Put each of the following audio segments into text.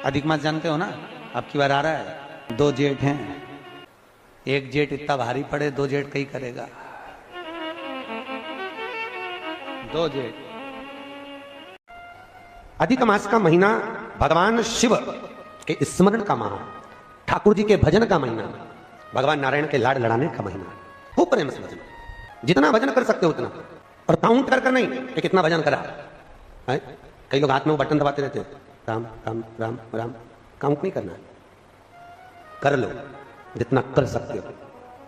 अधिक मास जानते हो ना, अब की बार आ रहा है। 2 जेठ हैं, एक जेठ इतना भारी पड़े, 2 जेठ कहीं करेगा। 2 जेठ। अधिक मास का महीना भगवान शिव के स्मरण का माह, ठाकुर जी के भजन का महीना, भगवान नारायण के लाड लड़ाने का महीना। खूब प्रेम से भजन, जितना भजन कर सकते हो उतना, और काउंट कर नहीं कि कितना भजन करा है। कई लोग हाथ में वो बटन दबाते रहते हैं, राम राम राम राम। काउंट नहीं करना, कर लो जितना कर सकते हो।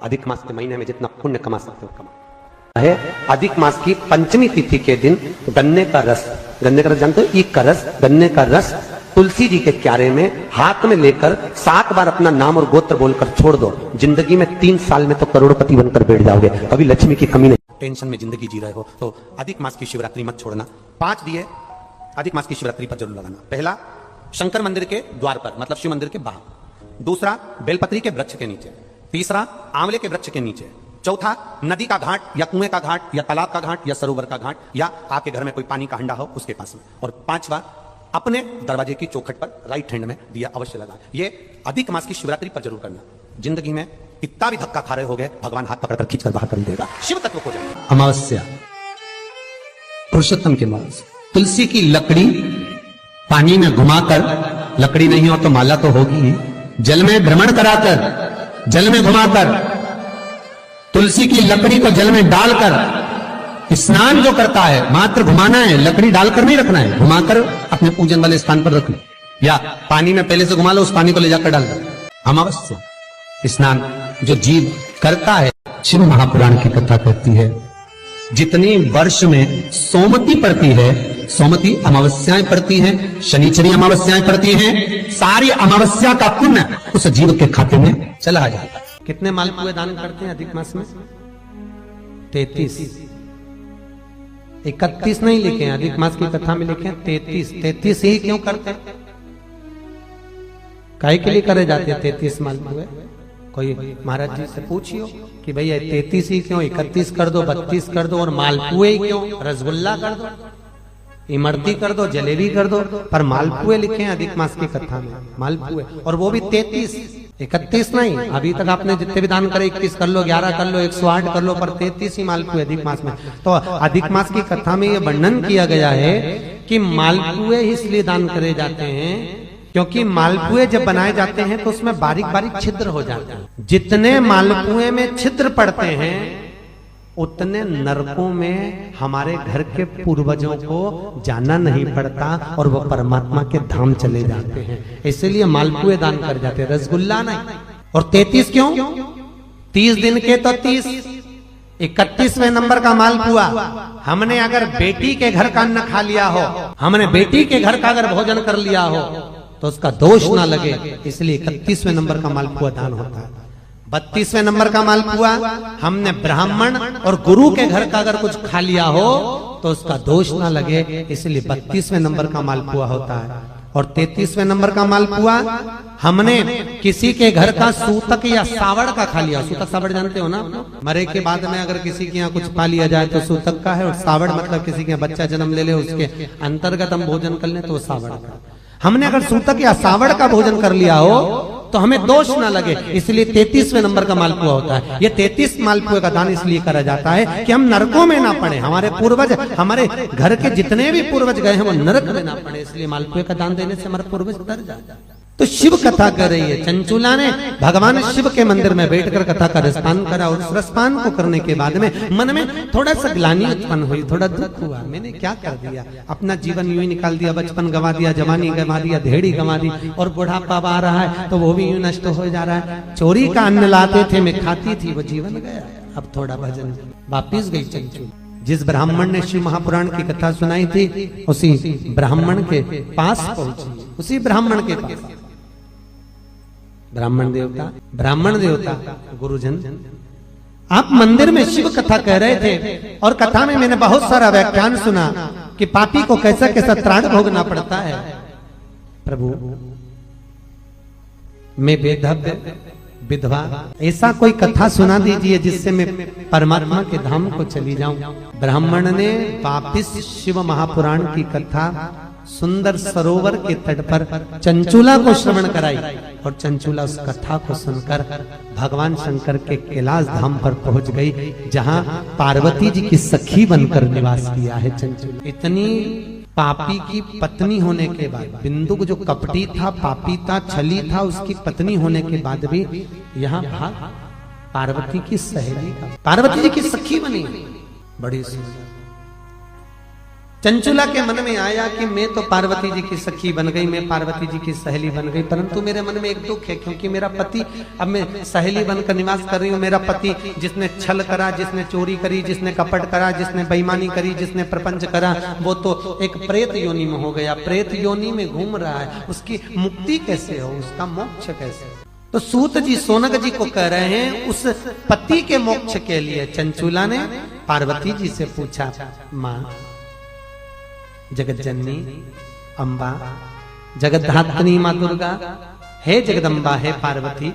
अधिक मास के महीने में जितना पुण्य कमा सकते हो कमा है। अधिक मास की पंचमी तिथि के दिन गन्ने का रस, गन्ने का रस जानते हो, ईख का रस, गन्ने का रस तुलसी जी के क्यारे में हाथ में लेकर 7 बार अपना नाम और गोत्र बोलकर छोड़ दो। जिंदगी में 3 साल में तो करोड़पति बनकर बैठ जाओगे, कभी लक्ष्मी की कमी नहीं। टेंशन में जिंदगी जी रहे हो तो अधिक मास की शिवरात्रि मत छोड़ना। 5 दिए अधिक मास की शिवरात्रि पर जरूर लगाना। पहला, शंकर मंदिर के द्वार पर, मतलब शिव मंदिर के बाहर। दूसरा, बेलपत्री के वृक्ष के नीचे। तीसरा, आंवले के वृक्ष के नीचे। चौथा, नदी का घाट या कुएं का घाट या तालाब का घाट या सरोवर का घाट या आपके घर में कोई पानी का हंडा हो उसके पास में। और 5वां, अपने दरवाजे की चौखट पर राइट हैंड में दिया अवश्य लगा। ये अधिक मास की शिवरात्रि पर जरूर करना। जिंदगी में कितना भी धक्का खा रहे हो गए, भगवान हाथ पकड़कर खींचकर बाहर कर देगा, शिव तत्व को जाए। अमावस्या, पुरुषोत्तम के मास। तुलसी की लकड़ी पानी में घुमाकर, लकड़ी नहीं हो तो माला तो होगी ही, जल में भ्रमण कराकर, जल में घुमाकर, तुलसी की लकड़ी को जल में डालकर स्नान जो करता है, मात्र घुमाना है, लकड़ी डालकर नहीं रखना है, घुमाकर अपने पूजन वाले स्थान पर रख लो, या पानी में पहले से घुमा लो, उस पानी को ले जाकर डाल दो। अमावस्या स्नान जो जीव करता है, शिव महापुराण की कथा कहती है, जितनी वर्ष में सोमती पड़ती है, सोमती अमावस्याएं पड़ती हैं, शनिचरी अमावस्याएं पड़ती हैं, सारी अमावस्या का पुण्य उस जीव के खाते में चला जाता है। कितने मालपुए दान करते हैं अधिक मास में? 33। 31 नहीं लिखे हैं, अधिक मास की कथा में लिखे हैं 33। 33 ही क्यों करते हैं? काहे के लिए करे जाते हैं 33 मालपुए? कोई महाराज जी से पूछियो कि भैया 33 ही क्यों, 31 कर दो, 32 कर दो, और मालपुए ही क्यों? रसगुल्ला कर दो, इमरती कर दो, जलेबी कर दो, पर मालपुए लिखे हैं अधिक मास की कथा में, मालपुए, और वो भी 33। 31 नहीं। अभी तक आपने जितने भी दान करे, 21 कर लो, 11 कर लो, 108 कर लो, पर 33 ही मालपुए अधिक मास में। तो अधिक मास की कथा में यह वर्णन किया गया है कि मालपुए इसलिए दान करे जाते हैं क्योंकि मालपुए जब बनाए जाते हैं तो उसमें बारीक बारीक छिद्र हो जाते हैं। जितने मालपुए में छिद्र पड़ते हैं उतने नरकों में हमारे घर के पूर्वजों को जाना नहीं पड़ता और वो परमात्मा के धाम चले जाते हैं। इसीलिए मालपुए दान कर जाते हैं, रसगुल्ला नहीं। और 33 क्यों? 30 दिन के तो 30, 31वें नंबर का मालपुआ। हमने अगर बेटी के घर का अन्न खा लिया हो, हमने बेटी के घर का अगर भोजन कर लिया हो तो उसका दोष ना लगे, इसलिए 31वें नंबर का मालपुआ दान होता है। 32वें नंबर का मालपुआ हमने ब्राह्मण और गुरु के घर का अगर कुछ खा लिया हो तो उसका दोष ना लगे, इसलिए 32वें नंबर का मालपुआ होता है। और 33वें नंबर का मालपुआ हमने किसी के घर का सूतक या सावड़ का खा लिया। सूतक सावड़ जानते हो ना? मरे के बाद में अगर किसी के यहाँ कुछ पा लिया जाए तो सूतक का है, और सावड़ मतलब किसी के बच्चा जन्म ले ले उसके अंतर्गत हम भोजन कर ले तो सावड़ का। हमने अगर सूतक या सावड़ का भोजन कर लिया हो तो हमें दोष ना लगे, इसलिए 33वें नंबर का मालपुआ होता है। ये 33 मालपुए का दान इसलिए करा जाता है कि हम नरकों में ना पड़े, हमारे पूर्वज, हमारे घर के जितने भी पूर्वज गए हैं वो नरक में ना पड़े, इसलिए मालपुए का दान देने से हमारे पूर्वज तर जाते हैं। तो शिव कथा कर रही है चंचुला ने, भगवान शिव के मंदिर में बैठकर कथा का रसपान करा, और उस रसपान को करने के बाद में मन में थोड़ा सा ग्लानि उत्पन्न हुई, थोड़ा दुख हुआ, मैंने क्या कर दिया, अपना जीवन यूं ही निकाल दिया, बचपन गवा दिया, जवानी गवा दिया, धेड़ी गवा दी, और बुढ़ापा आ रहा है तो वो भी यूं नष्ट हो जा रहा है। चोरी का अन्न लाते थे, मैं खाती थी, वो जीवन गया, अब थोड़ा भजन। वापिस गई चंचुला। जिस ब्राह्मण ने शिव महापुराण की कथा सुनाई थी उसी ब्राह्मण के पास पहुंची, उसी ब्राह्मण के पास। ब्राह्मण देवता गुरुजन, आप मंदिर में शिव कथा कह रहे थे और कथा में मैंने बहुत सारा व्याख्यान सुना कि पापी को कैसा कैसा त्राण भोगना पड़ता है। प्रभु, मैं बेधव्य विधवा, ऐसा कोई कथा सुना दीजिए जिससे मैं परमात्मा के धाम को चली जाऊं। ब्राह्मण ने वापिस शिव महापुराण की कथा सुंदर सरोवर के तट पर चंचूला को श्रवण कराई और चंचूला उस कथा को सुनकर भगवान शंकर के कैलाश धाम पर पहुंच गई, जहां पार्वती जी की सखी बनकर निवास किया है चंचूला। इतनी पापी की पत्नी होने के बाद, बिंदु जो कपटी था, पापी था, छली था, उसकी पत्नी होने के बाद भी यहाँ भाग पार्वती की सहेली का, पार्वती जी की सखी बनी। बड़ी सुंदर। चंचूला के मन में आया कि मैं तो पार्वती जी की सखी बन गई, मैं पार्वती जी की सहेली बन गई, परंतु मेरे मन में एक दुख है, क्योंकि मेरा पति, अब मैं सहेली बनकर निवास कर रही हूँ, मेरा पति जिसने छल करा, जिसने चोरी करी, जिसने कपट करा, जिसने बेईमानी करी, जिसने प्रपंच करा, वो तो एक प्रेत योनि में हो गया, प्रेत योनि में घूम रहा है। उसकी मुक्ति कैसे हो, उसका मोक्ष कैसे हो? तो सूत जी सोनक जी को कह रहे हैं, उस पति के मोक्ष के लिए चंचूला ने पार्वती जी से पूछा, माँ जगत जननी अम्बा, जगतधात्री माँ दुर्गा, हे जगदम्बा, हे पार्वती,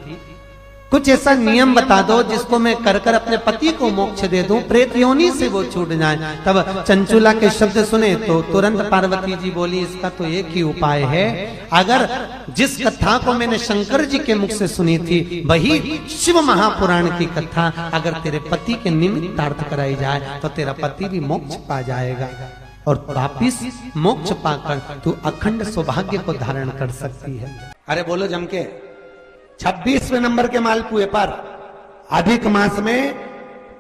कुछ ऐसा नियम बता दो जिसको मैं कर कर अपने पति को मोक्ष दे दूं, प्रेत योनि से वो छूट जाए। तब चंचूला के शब्द सुने तो तुरंत पार्वती जी बोली, इसका तो एक ही उपाय है, अगर जिस कथा को मैंने शंकर जी के मुख से सुनी थी, वही शिव महापुराण की कथा अगर तेरे पति के निमित्तार्थ कराई जाए तो तेरा पति भी मोक्ष पा जाएगा और वापिस मोक्ष पाकर तू अखंड सौभाग्य को धारण कर सकती है। अरे बोलो जम के। 26वें नंबर के मालपुए पर अधिक मास में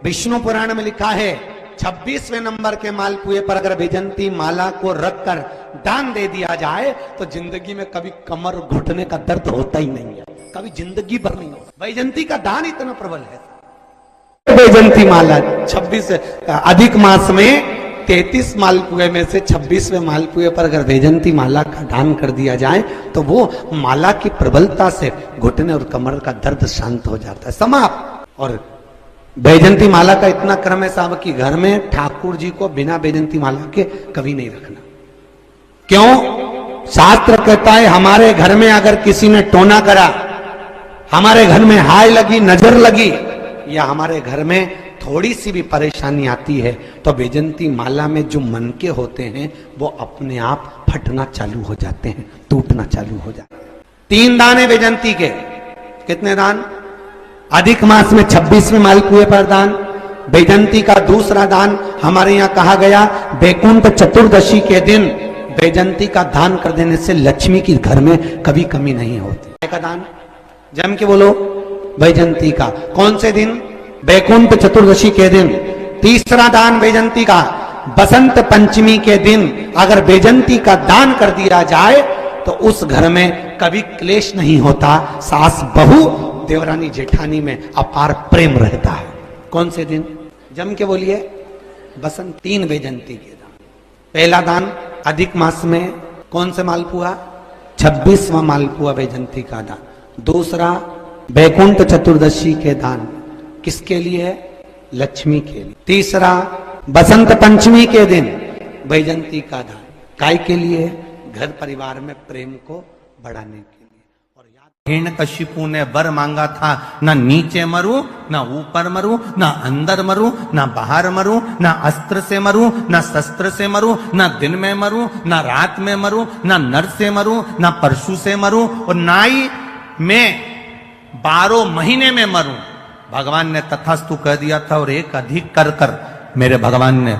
विष्णु पुराण में लिखा है, 26वें नंबर के मालपुए पर अगर वैजंती माला को रखकर दान दे दिया जाए तो जिंदगी में कभी कमर घुटने का दर्द होता ही नहीं है, कभी जिंदगी भर नहीं होता। वैजंती का दान इतना प्रबल है। वैजंती माला 26 अधिक मास में 33 मालपुए में से 26वें मालपुए पर अगर वैजंती माला का दान कर दिया जाए तो वो माला की प्रबलता से घुटने और कमर का दर्द शांत हो जाता है, समाप्त। और वैजंती माला का इतना क्रम है साहब कि घर में ठाकुर जी को बिना वैजंती माला के कभी नहीं रखना। क्यों? शास्त्र कहता है हमारे घर में अगर किसी ने टोना करा, हमारे घर में हाय लगी, नजर लगी, या हमारे घर में थोड़ी सी भी परेशानी आती है तो वैजंती माला में जो मनके होते हैं वो अपने आप फटना चालू हो जाते हैं, टूटना चालू हो जाते हैं। 3 दान है वैजंती के। कितने दान? अधिक मास में 26वें मालपुए पर दान। वैजंती का दूसरा दान हमारे यहाँ कहा गया, बैकुंठ चतुर्दशी के दिन वैजंती का दान कर देने से लक्ष्मी की घर में कभी कमी नहीं होती। का दान जम के बोलो, वैजंती का। कौन से दिन? बैकुंठ चतुर्दशी के दिन। तीसरा दान वैजंती का बसंत पंचमी के दिन अगर वैजंती का दान कर दिया जाए तो उस घर में कभी क्लेश नहीं होता, सास बहू देवरानी जेठानी में अपार प्रेम रहता है। कौन से दिन? जम के बोलिए, बसंत। 3 वैजंती के दान। पहला दान अधिक मास में कौन से मालपुआ? 26वां मालपुआ वैजंती का दान। दूसरा बैकुंठ चतुर्दशी के दान, किसके लिए? लक्ष्मी के लिए। तीसरा बसंत पंचमी के दिन वैजंती का दान, काय के लिए? घर परिवार में प्रेम को बढ़ाने के लिए। और हिरण्यकशिपु ने वर मांगा था, ना नीचे मरूं, ना ऊपर मरूं, ना अंदर मरूं, ना बाहर मरूं, ना अस्त्र से मरूं, ना शस्त्र से मरूं, ना दिन में मरूं, ना रात में मरूं, ना नर से मरूं, ना परशु से मरूं, और ना ही मैं 12 महीने में मरूं। भगवान ने तथास्तु कह दिया था। और एक अधिक कर कर मेरे भगवान ने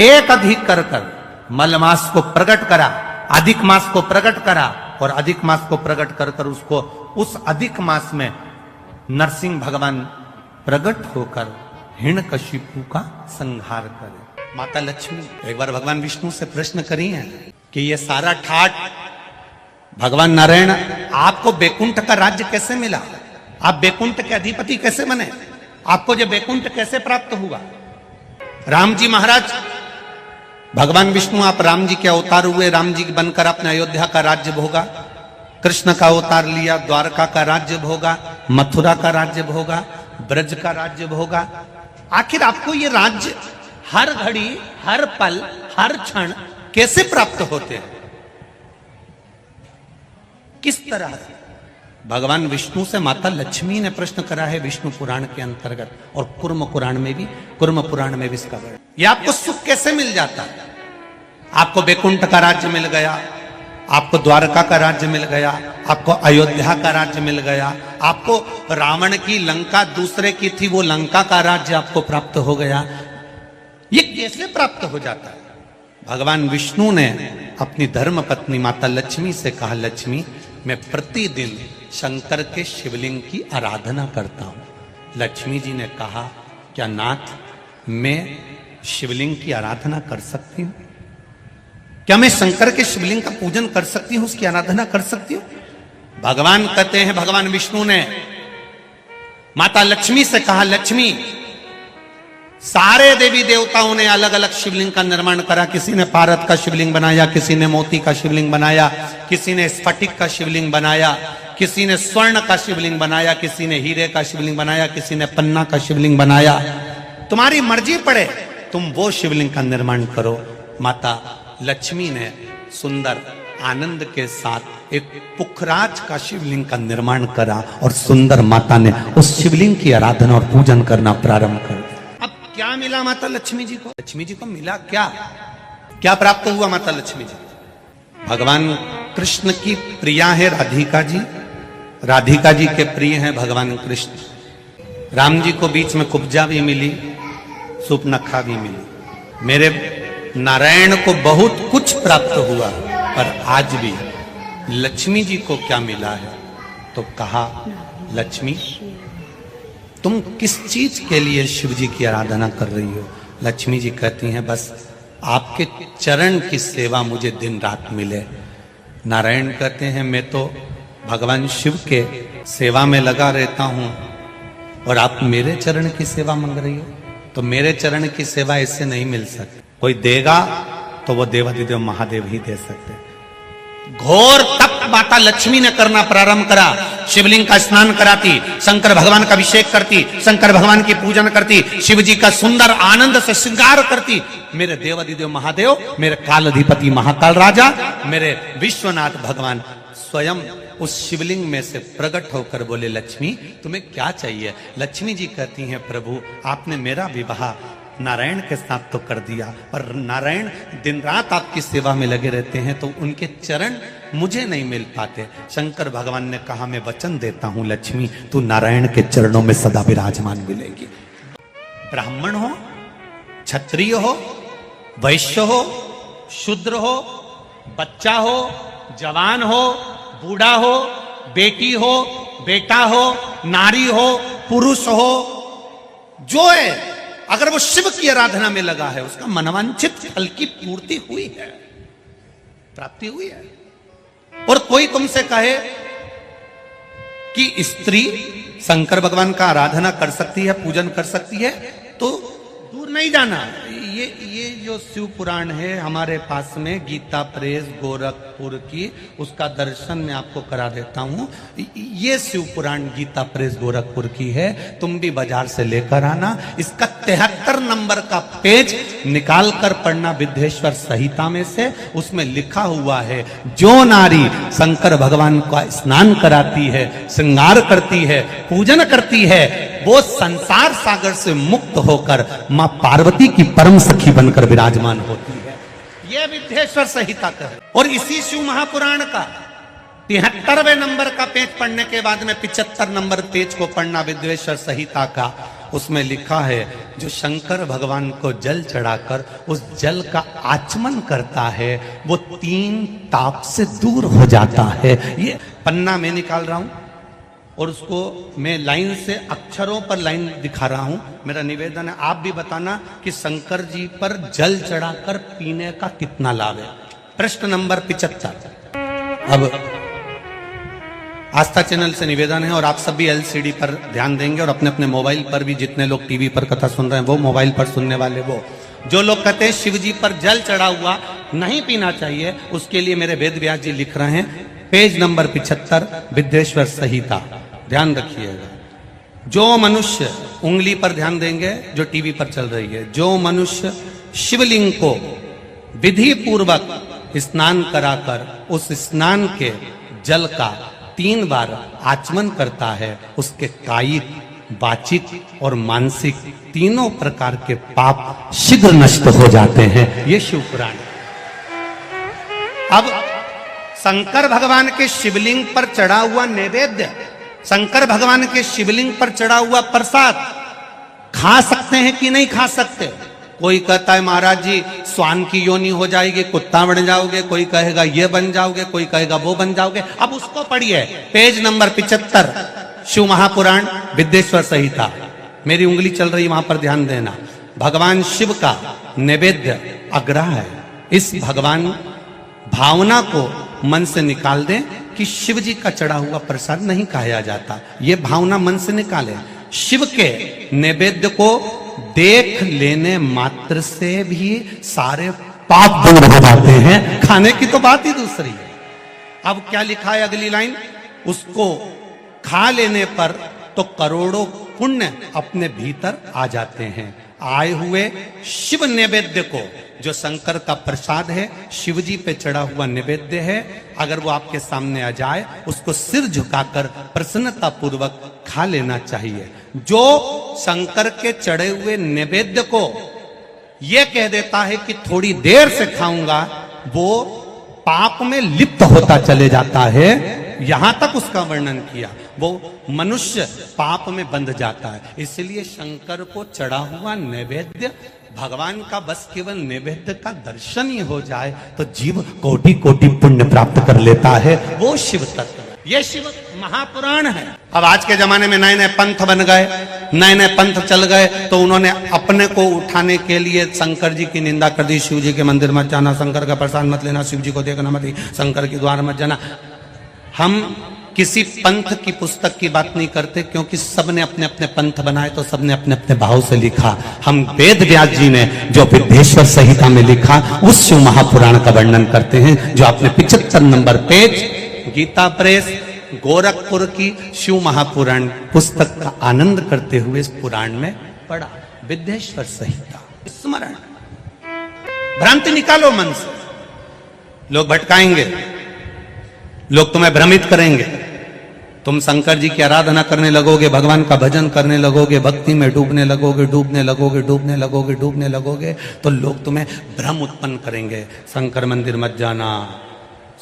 एक अधिक कर कर मलमास को प्रकट करा, अधिक मास को प्रकट करा, और अधिक मास को प्रकट कर कर उसको उस अधिक मास में नरसिंह भगवान प्रकट होकर हिरण्यकशिपु का संहार करे। माता लक्ष्मी एक बार भगवान विष्णु से प्रश्न करी है कि ये सारा ठाट भगवान नारायण आपको बैकुंठ का राज्य कैसे मिला, आप बैकुंठ के अधिपति कैसे बने, आपको जो बैकुंठ कैसे प्राप्त हुआ? राम जी महाराज, भगवान विष्णु आप राम जी के अवतार हुए, राम जी बनकर अपने अयोध्या का राज्य भोगा, कृष्ण का अवतार लिया, द्वारका का राज्य भोगा, मथुरा का राज्य भोगा, ब्रज का राज्य भोगा। आखिर आपको ये राज्य हर घड़ी, हर पल, हर क्षण कैसे प्राप्त होते हैं, किस तरह से? भगवान विष्णु से माता लक्ष्मी ने प्रश्न करा है विष्णु पुराण के अंतर्गत, और कुर्म पुराण में भी इसका वर्णन। ये आपको सुख कैसे मिल जाता है? आपको बैकुंठ का राज्य मिल गया, आपको द्वारका का राज्य मिल गया, आपको अयोध्या का राज्य मिल गया, आपको रावण की लंका दूसरे की थी वो लंका का राज्य आपको प्राप्त हो गया। ये कैसे प्राप्त हो जाता है? भगवान विष्णु ने अपनी धर्म पत्नी माता लक्ष्मी से कहा, लक्ष्मी मैं प्रतिदिन शंकर के शिवलिंग की आराधना करता हूं। लक्ष्मी जी ने कहा, क्या नाथ मैं शिवलिंग की आराधना कर सकती हूं? क्या मैं शंकर के शिवलिंग का पूजन कर सकती हूं, उसकी आराधना कर सकती हूं? भगवान कहते हैं, भगवान विष्णु ने माता लक्ष्मी से कहा, लक्ष्मी सारे देवी देवताओं ने अलग अलग शिवलिंग का निर्माण करा। किसी ने पारद का शिवलिंग बनाया, किसी ने मोती का शिवलिंग बनाया, किसी ने स्फटिक का शिवलिंग बनाया, किसी ने स्वर्ण का शिवलिंग बनाया, किसी ने हीरे का शिवलिंग बनाया, किसी ने पन्ना का शिवलिंग बनाया। तुम्हारी मर्जी पड़े, तुम वो शिवलिंग का निर्माण करो। माता लक्ष्मी ने सुंदर आनंद के साथ एक पुखराज का शिवलिंग का निर्माण करा और सुंदर माता ने उस शिवलिंग की आराधना और पूजन करना प्रारंभ कर दिया। अब क्या मिला माता लक्ष्मी जी को? लक्ष्मी जी को मिला क्या? क्या प्राप्त हुआ माता लक्ष्मी जी? भगवान कृष्ण की प्रिया है राधिका जी, राधिका जी के प्रिय हैं भगवान कृष्ण। राम जी को बीच में कुब्जा भी मिली, सुपनखा भी मिली। मेरे नारायण को बहुत कुछ प्राप्त हुआ, पर आज भी लक्ष्मी जी को क्या मिला है? तो कहा, लक्ष्मी तुम किस चीज के लिए शिव जी की आराधना कर रही हो? लक्ष्मी जी कहती हैं, बस आपके चरण की सेवा मुझे दिन रात मिले। नारायण कहते हैं, मैं तो भगवान शिव के सेवा में लगा रहता हूं और आप मेरे चरण की सेवा मांग रही हो? तो मेरे चरण की सेवा इससे नहीं मिल सकती। कोई देगा तो वो देवाधिदेव महादेव ही दे सकते। घोर तप माता लक्ष्मी ने करना प्रारंभ करा। शिवलिंग का स्नान कराती, शंकर भगवान का अभिषेक करती, शंकर भगवान की पूजन करती, शिव जी का सुंदर आनंद से श्रृंगार करती। मेरे देवाधिदेव महादेव, मेरे काल अधिपति महाकाल राजा, मेरे विश्वनाथ भगवान स्वयं उस शिवलिंग में से प्रकट होकर बोले, लक्ष्मी तुम्हें क्या चाहिए? लक्ष्मी जी कहती हैं, प्रभु आपने मेरा विवाह नारायण के साथ तो कर दिया, पर नारायण दिन रात आपकी सेवा में लगे रहते हैं तो उनके चरण मुझे नहीं मिल पाते। शंकर भगवान ने कहा, मैं वचन देता हूं लक्ष्मी, तू नारायण के चरणों में सदा विराजमान मिलेगी। ब्राह्मण हो, क्षत्रिय हो, वैश्य हो, शूद्र हो, बच्चा हो, जवान हो, बूढ़ा हो, बेटी हो, बेटा हो, नारी हो, पुरुष हो, जो है अगर वो शिव की आराधना में लगा है, उसका मनवांछित फल की पूर्ति हुई है, प्राप्ति हुई है। और कोई तुमसे कहे कि स्त्री शंकर भगवान का आराधना कर सकती है, पूजन कर सकती है, तो दूर नहीं जाना। ये जो शिव पुराण है हमारे पास में, गीता प्रेस गोरखपुर की, उसका दर्शन मैं आपको करा देता हूं। ये शिव पुराण गीता प्रेस गोरखपुर की है, तुम भी बाजार से लेकर आना। इसका 73 नंबर का पेज निकाल कर पढ़ना विद्येश्वर संहिता में से। उसमें लिखा हुआ है, जो नारी शंकर भगवान का स्नान कराती है, श्रृंगार करती है, पूजन करती है, वो संसार सागर से मुक्त होकर मां पार्वती की परम सखी बनकर विराजमान होती है। यह विद्येश्वर संहिता का है। और इसी शिव महापुराण का 73वें नंबर का पेज पढ़ने के बाद में 75 नंबर पेज को पढ़ना विद्येश्वर संहिता का। उसमें लिखा है, जो शंकर भगवान को जल चढ़ाकर उस जल का आचमन करता है, वो 3 ताप से दूर हो जाता है। ये पन्ना मैं निकाल रहा हूं और उसको मैं लाइन से अक्षरों पर लाइन दिखा रहा हूं। मेरा निवेदन है, आप भी बताना कि शंकर जी पर जल चढ़ाकर पीने का कितना लाभ है। प्रश्न नंबर 75। अब आस्था चैनल से निवेदन है, और आप सब भी एलसीडी पर ध्यान देंगे, और अपने अपने मोबाइल पर भी, जितने लोग टीवी पर कथा सुन रहे हैं वो, मोबाइल पर सुनने वाले वो, जो लोग कहते हैं शिव जी पर जल चढ़ा हुआ नहीं पीना चाहिए, उसके लिए मेरे वेद व्यास जी लिख रहे हैं, पेज नंबर 75 विद्येश्वर संहिता, ध्यान रखिएगा। जो मनुष्य, उंगली पर ध्यान देंगे जो टीवी पर चल रही है, जो मनुष्य शिवलिंग को विधि पूर्वक स्नान कराकर उस स्नान के जल का 3 बार आचमन करता है, उसके कायिक, वाचिक और मानसिक तीनों प्रकार के पाप शीघ्र नष्ट हो जाते हैं। ये शिव पुराण। अब शंकर भगवान के शिवलिंग पर चढ़ा हुआ नैवेद्य, शंकर भगवान के शिवलिंग पर चढ़ा हुआ प्रसाद खा सकते हैं कि नहीं खा सकते? कोई कहता है महाराज जी स्वान की योनि हो जाएगी, कुत्ता बन जाओगे, कोई कहेगा ये बन जाओगे, कोई कहेगा वो बन जाओगे। अब उसको पढ़िए, पेज नंबर 75 शिव महापुराण विद्येश्वर संहिता, मेरी उंगली चल रही वहां पर ध्यान देना। भगवान शिव का नैवेद्य अग्रह है। इस भगवान भावना को मन से निकाल दें कि शिव जी का चढ़ा हुआ प्रसाद नहीं खाया जाता, ये भावना मन से निकाले। शिव के नैवेद्य को देख लेने मात्र से भी सारे पाप दूर हो जाते हैं, खाने की तो बात ही दूसरी है। अब क्या लिखा है अगली लाइन, उसको खा लेने पर तो करोड़ों पुण्य अपने भीतर आ जाते हैं। आए हुए शिव नैवेद्य को, जो शंकर का प्रसाद है, शिव जी पे चढ़ा हुआ नैवेद्य है, अगर वो आपके सामने आ जाए उसको सिर झुकाकर प्रसन्नता पूर्वक खा लेना चाहिए। जो शंकर के चढ़े हुए नैवेद्य को ये कह देता है कि थोड़ी देर से खाऊंगा, वो पाप में लिप्त होता चले जाता है। यहां तक उसका वर्णन किया, वो मनुष्य पाप में बंध जाता है। इसलिए शंकर को चढ़ा हुआ नैवेद्य, भगवान का बस केवल नैवेद्य का दर्शन ही हो जाए तो जीव कोटि कोटि पुण्य प्राप्त कर लेता है। वो शिव तत्व, ये शिव महापुराण है। अब आज के जमाने में नए नए पंथ बन गए, नए नए पंथ चल गए, तो उन्होंने अपने को उठाने के लिए शंकर जी की निंदा कर दी। शिव जी के मंदिर मत जाना, शंकर का प्रसाद मत लेना, शिव जी को देखना मत, शंकर के द्वार मत जाना। हम किसी पंथ की पुस्तक की बात नहीं करते, क्योंकि सबने अपने अपने पंथ बनाए तो सबने अपने अपने भाव से लिखा। हम वेद व्यास जी ने जो विद्येश्वर संहिता में लिखा उस शिव महापुराण का वर्णन करते हैं, जो आपने 75 number page Gita Press Gorakhpur की शिव महापुराण पुस्तक का आनंद करते हुए इस पुराण में पढ़ा। विद्येश्वर संहिता स्मरण, भ्रांति निकालो मन से। लोग भटकाएंगे, लोग तुम्हें भ्रमित करेंगे, तुम शंकर जी की आराधना करने लगोगे, भगवान का भजन करने लगोगे, भक्ति में डूबने लगोगे, डूबने लगोगे, डूबने लगोगे, डूबने लगोगे, तो लोग तुम्हें भ्रम उत्पन्न करेंगे। शंकर मंदिर मत जाना,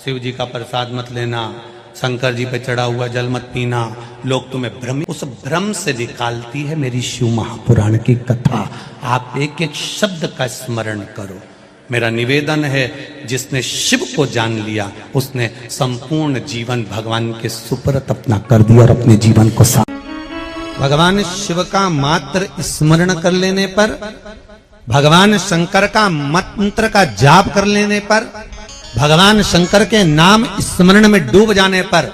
शिव जी का प्रसाद मत लेना, शंकर जी पे चढ़ा हुआ जल मत पीना। लोग तुम्हें भ्रमित, उस भ्रम से निकालती है मेरी शिव महापुराण की कथा। आप एक एक शब्द का स्मरण करो। मेरा निवेदन है, जिसने शिव को जान लिया उसने संपूर्ण जीवन भगवान के सुपुर्द अपना कर दिया और अपने जीवन को भगवान शिव का मात्र स्मरण कर लेने पर, भगवान शंकर का मंत्र का जाप कर लेने पर, भगवान शंकर के नाम स्मरण में डूब जाने पर